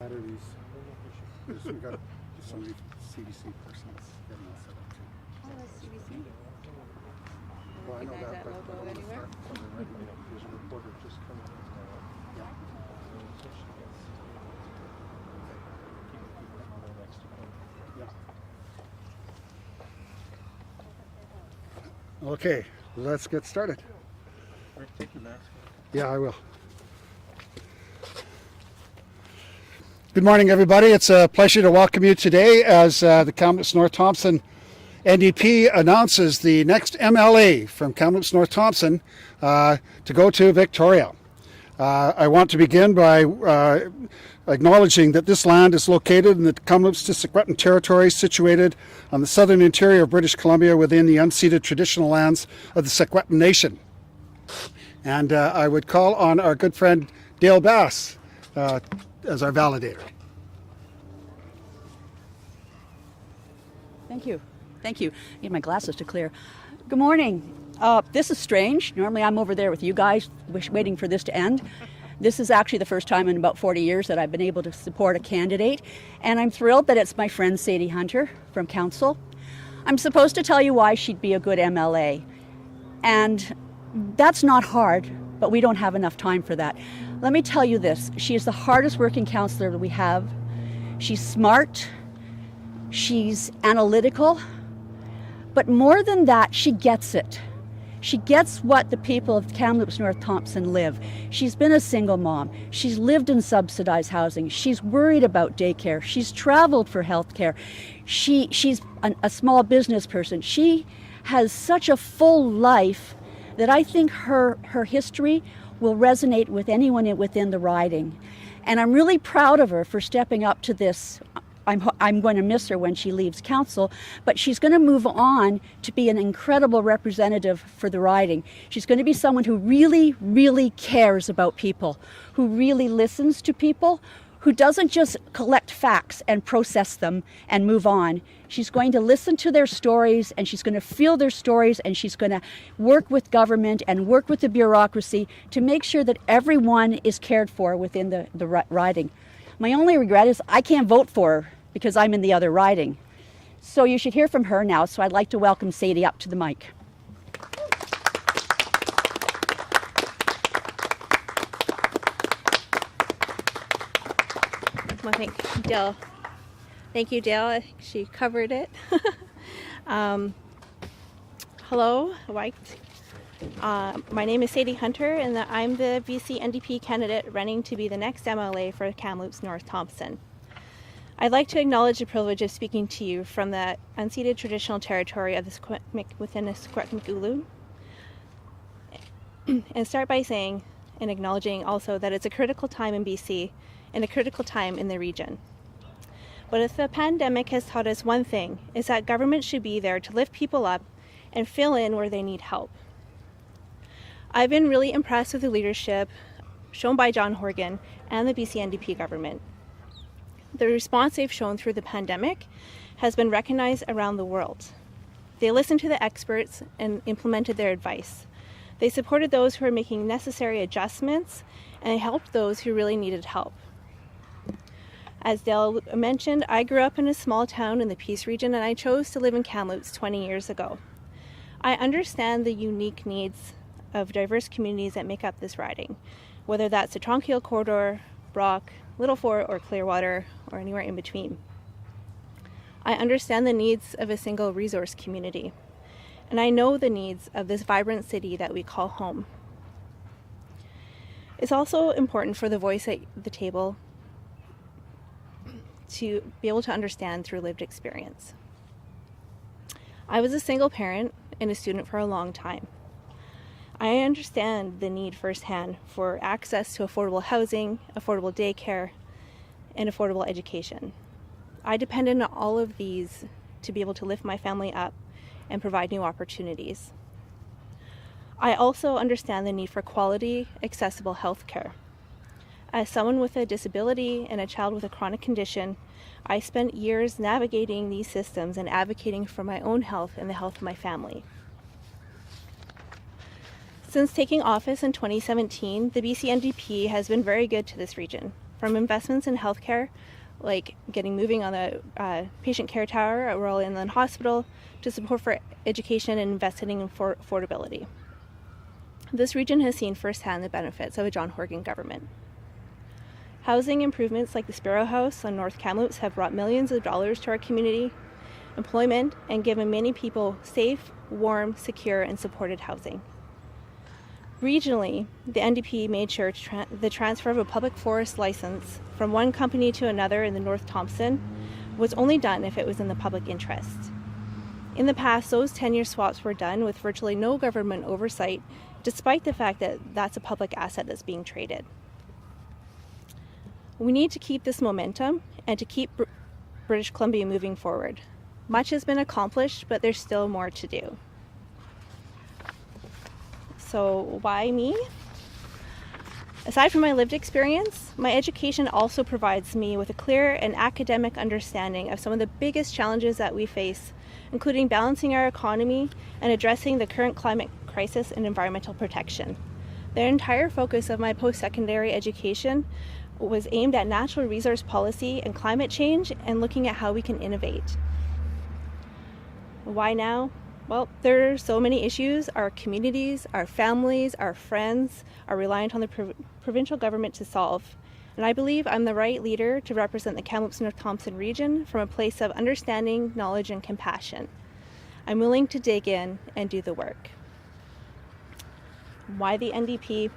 Batteries. We got somebody, CBC person that's getting all set up too. Oh, that's CBC. Well, I know Recognize that, that but logo anywhere? There's a reporter just coming in now. So she gets keeping people on their next to come. Yeah. Okay, let's get started. Rick, take your mask off. Yeah, I will. Good morning, everybody. It's a pleasure to welcome you today as the Kamloops-North Thompson NDP announces the next MLA from Kamloops-North Thompson to go to Victoria. I want to begin by acknowledging that this land is located in the Kamloops to Secwepemc territory, situated on the southern interior of British Columbia within the unceded traditional lands of the Secwepemc Nation. And I would call on our good friend Dale Bass as our validator. Thank you. Thank you. I need my glasses to clear. Good morning. This is strange. Normally I'm over there with you guys waiting for this to end. This is actually the first time in about 40 years that I've been able to support a candidate, and I'm thrilled that it's my friend Sadie Hunter from Council. I'm supposed to tell you why she'd be a good MLA, and that's not hard, but we don't have enough time for that. Let me tell you this. She is the hardest working councillor that we have. She's smart. She's analytical. But more than that, she gets it. She gets what the people of Kamloops-North Thompson live. She's been a single mom. She's lived in subsidized housing. She's worried about daycare. She's traveled for health care. She's a small business person. She has such a full life that I think her history will resonate with anyone within the riding. And I'm really proud of her for stepping up to this. I'm going to miss her when she leaves council, but she's going to move on to be an incredible representative for the riding. She's going to be someone who really, really cares about people, who really listens to people, who doesn't just collect facts and process them and move on. She's going to listen to their stories, and she's going to feel their stories, and she's going to work with government and work with the bureaucracy to make sure that everyone is cared for within the riding. My only regret is I can't vote for her because I'm in the other riding. So you should hear from her now, so I'd like to welcome Sadie up to the mic. Well, thank you, Dale. I think she covered it. Hello, my name is Sadie Hunter, and I'm the BC NDP candidate running to be the next MLA for Kamloops-North Thompson. I'd like to acknowledge the privilege of speaking to you from the unceded traditional territory of the within the Secwepemc Ulu, and start by saying and acknowledging also that it's a critical time in BC and a critical time in the region. But if the pandemic has taught us one thing, is that government should be there to lift people up and fill in where they need help. I've been really impressed with the leadership shown by John Horgan and the BC NDP government. The response they've shown through the pandemic has been recognized around the world. They listened to the experts and implemented their advice. They supported those who were making necessary adjustments, and they helped those who really needed help. As Dale mentioned, I grew up in a small town in the Peace region, and I chose to live in Kamloops 20 years ago. I understand the unique needs of diverse communities that make up this riding, whether that's the Tronquil Corridor, Brock, Little Fort, or Clearwater, or anywhere in between. I understand the needs of a single resource community, and I know the needs of this vibrant city that we call home. It's also important for the voice at the table to be able to understand through lived experience. I was a single parent and a student for a long time. I understand the need firsthand for access to affordable housing, affordable daycare, and affordable education. I depended on all of these to be able to lift my family up and provide new opportunities. I also understand the need for quality, accessible health care. As someone with a disability and a child with a chronic condition, I spent years navigating these systems and advocating for my own health and the health of my family. Since taking office in 2017, the BC NDP has been very good to this region. from investments in healthcare, like getting moving on the patient care tower at Royal Inland Hospital, to support for education and investing in affordability. This region has seen firsthand the benefits of a John Horgan government. Housing improvements like the Sparrow House on North Kamloops have brought millions of dollars to our community, employment, and given many people safe, warm, secure, and supported housing. Regionally, the NDP made sure the transfer of a public forest license from one company to another in the North Thompson was only done if it was in the public interest. In the past, those 10-year swaps were done with virtually no government oversight, despite the fact that that's a public asset that's being traded. We need to keep this momentum and to keep British Columbia moving forward. Much has been accomplished, but there's still more to do. So why me? Aside from my lived experience, my education also provides me with a clear and academic understanding of some of the biggest challenges that we face, including balancing our economy and addressing the current climate crisis and environmental protection. The entire focus of my post-secondary education was aimed at natural resource policy and climate change and looking at how we can innovate. Why now? Well, there are so many issues. Our communities, our families, our friends are reliant on the provincial government to solve. And I believe I'm the right leader to represent the Kamloops-North Thompson region from a place of understanding, knowledge, and compassion. I'm willing to dig in and do the work. Why the NDP?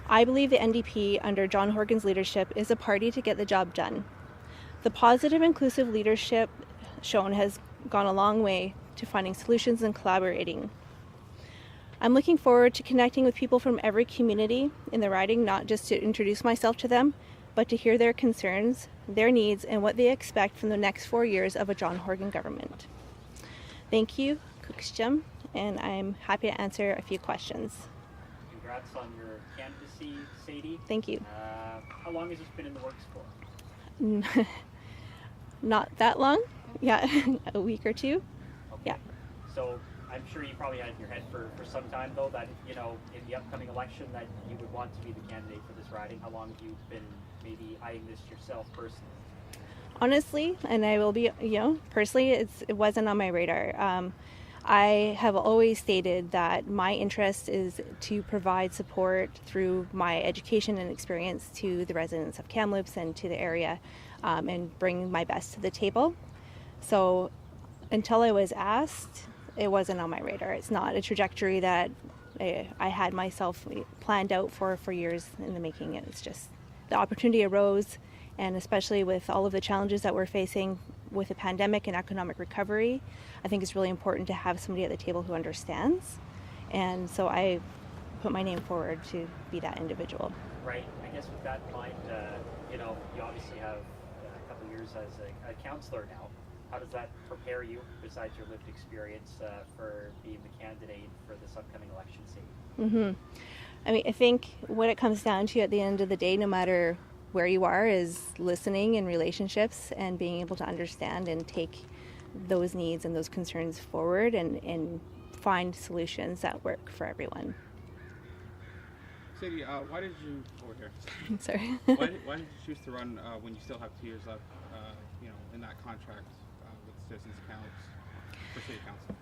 I believe the NDP, under John Horgan's leadership, is a party to get the job done. The positive, inclusive leadership shown has gone a long way to finding solutions and collaborating. I'm looking forward to connecting with people from every community in the riding, not just to introduce myself to them, but to hear their concerns, their needs, and what they expect from the next 4 years of a John Horgan government. Thank you, Kuksjam, and I'm happy to answer a few questions. Congrats on your candidacy, Sadie. Thank you. How long has this been in the works for? Not that long. Yeah, a week or two. Okay. Yeah. So I'm sure you probably had in your head for some time, though, that, you know, in the upcoming election that you would want to be the candidate for this riding. How long have you been maybe eyeing this yourself personally? Honestly, and I will be, personally, it wasn't on my radar. I have always stated that my interest is to provide support through my education and experience to the residents of Kamloops and to the area, and bring my best to the table. So until I was asked, it wasn't on my radar. It's not a trajectory that I had myself planned out for years in the making. It's just the opportunity arose, and especially with all of the challenges that we're facing with the pandemic and economic recovery, I think it's really important to have somebody at the table who understands. And so I put my name forward to be that individual. Right. I guess with that in mind, you obviously have a couple of years as a councillor now. How does that prepare you, besides your lived experience, for being the candidate for this upcoming election season? I think what it comes down to at the end of the day, no matter where you are, is listening and relationships and being able to understand and take those needs and those concerns forward and find solutions that work for everyone. Sadie, why did you over here? Sorry. why did you choose to run when you still have 2 years left? In that contract with Citizens Kamloops for City Council.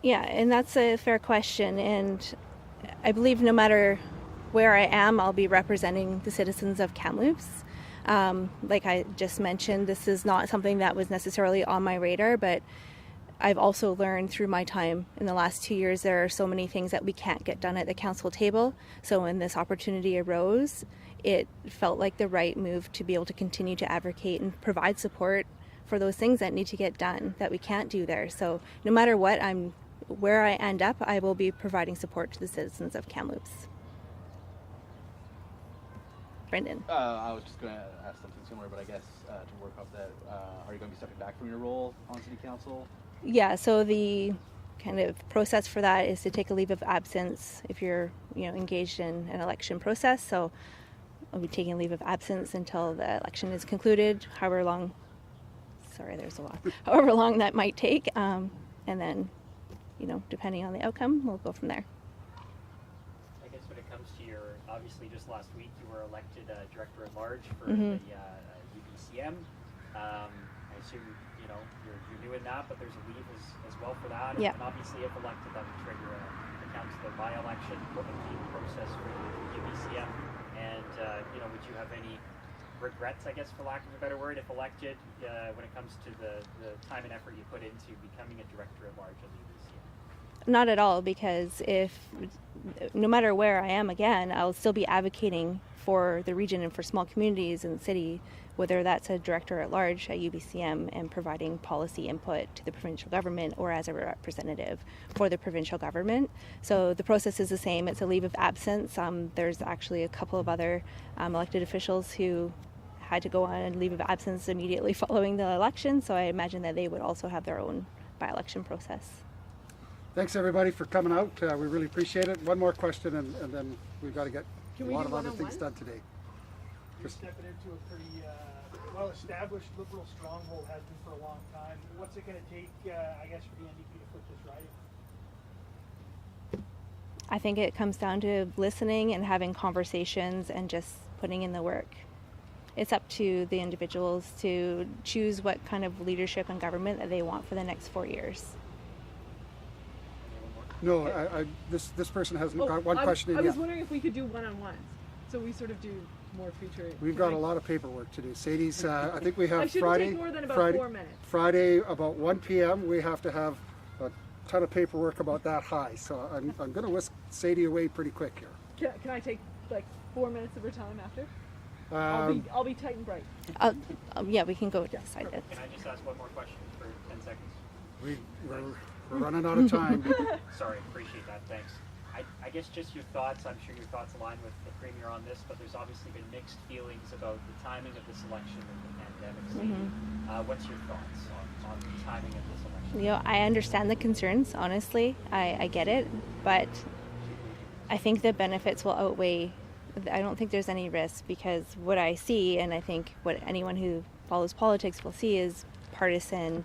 Yeah, and that's a fair question. And I believe no matter where I am, I'll be representing the citizens of Kamloops. Like I just mentioned, this is not something that was necessarily on my radar, but I've also learned through my time in the last 2 years, there are so many things that we can't get done at the council table. So when this opportunity arose, it felt like the right move to be able to continue to advocate and provide support for those things that need to get done that we can't do there. So no matter what, where I end up, I will be providing support to the citizens of Kamloops. Brendan. I was just going to ask something similar, but I guess to work off that, are you going to be stepping back from your role on City Council? Yeah, so the kind of process for that is to take a leave of absence if you're engaged in an election process. So I'll be taking a leave of absence until the election is concluded, however long that might take, and then depending on the outcome, we'll go from there. I guess when it comes to your obviously just last week you were elected director at large for Mhm. the UBCM. I assume you're new in that, but there's a leave as well for that. Yeah. And obviously, if elected, that would trigger a councillor by-election. What would be the process for the UBCM? And would you have any regrets, I guess, for lack of a better word, if elected, when it comes to the time and effort you put into becoming a director at large of the UBCM? Not at all, because no matter where I am again, I'll still be advocating for the region and for small communities in the city, whether that's a director at large at UBCM and providing policy input to the provincial government or as a representative for the provincial government. So the process is the same. It's a leave of absence. There's actually a couple of other elected officials who had to go on a leave of absence immediately following the election, so I imagine that they would also have their own by-election process. Thanks everybody for coming out. We really appreciate it. One more question and then we've got to get a lot of other things done today. You're stepping into a pretty well-established Liberal stronghold, has been for a long time. What's it going to take, I guess, for the NDP to put this right? I think it comes down to listening and having conversations and just putting in the work. It's up to the individuals to choose what kind of leadership and government that they want for the next 4 years. No, this person has got one question in I was yet. wondering if we could do one-on-ones, so we sort of do more featuring. We've got a lot of paperwork to do. Sadie's, I think we I have shouldn't Friday. take more than about Friday, 4 minutes. Friday about 1 p.m. We have to have a ton of paperwork about that high. So I'm going to whisk Sadie away pretty quick here. Can I take like 4 minutes of her time after? I'll be tight and bright. Yeah, we can go decide it. Can I just ask one more question for 10 seconds? We're running out of time. Sorry, appreciate that. Thanks. I guess just your thoughts. I'm sure your thoughts align with the Premier on this, but there's obviously been mixed feelings about the timing of this election and the pandemic. What's your thoughts on the timing of this election? I understand the concerns, honestly. I get it, but I think the benefits will outweigh. I don't think there's any risk, because what I see, and I think what anyone who follows politics will see, is partisan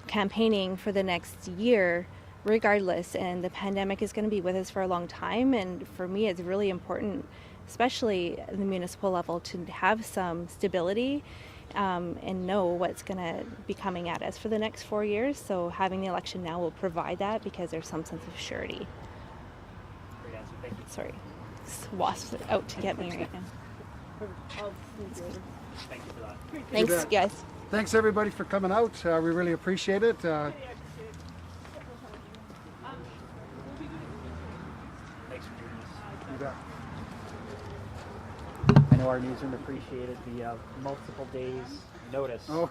campaigning for the next year regardless, and the pandemic is going to be with us for a long time, and for me it's really important, especially at the municipal level, to have some stability and know what's going to be coming at us for the next 4 years. So having the election now will provide that, because there's some sense of surety. Great answer. Thank you. Sorry, this wasp's out to get me right now. I'll sneak you over. Thank you for that. Thanks, bet. guys. Thanks everybody for coming out. We really appreciate it. Thanks for doing this. You bet. I know our newsroom appreciated the multiple days notice. Oh.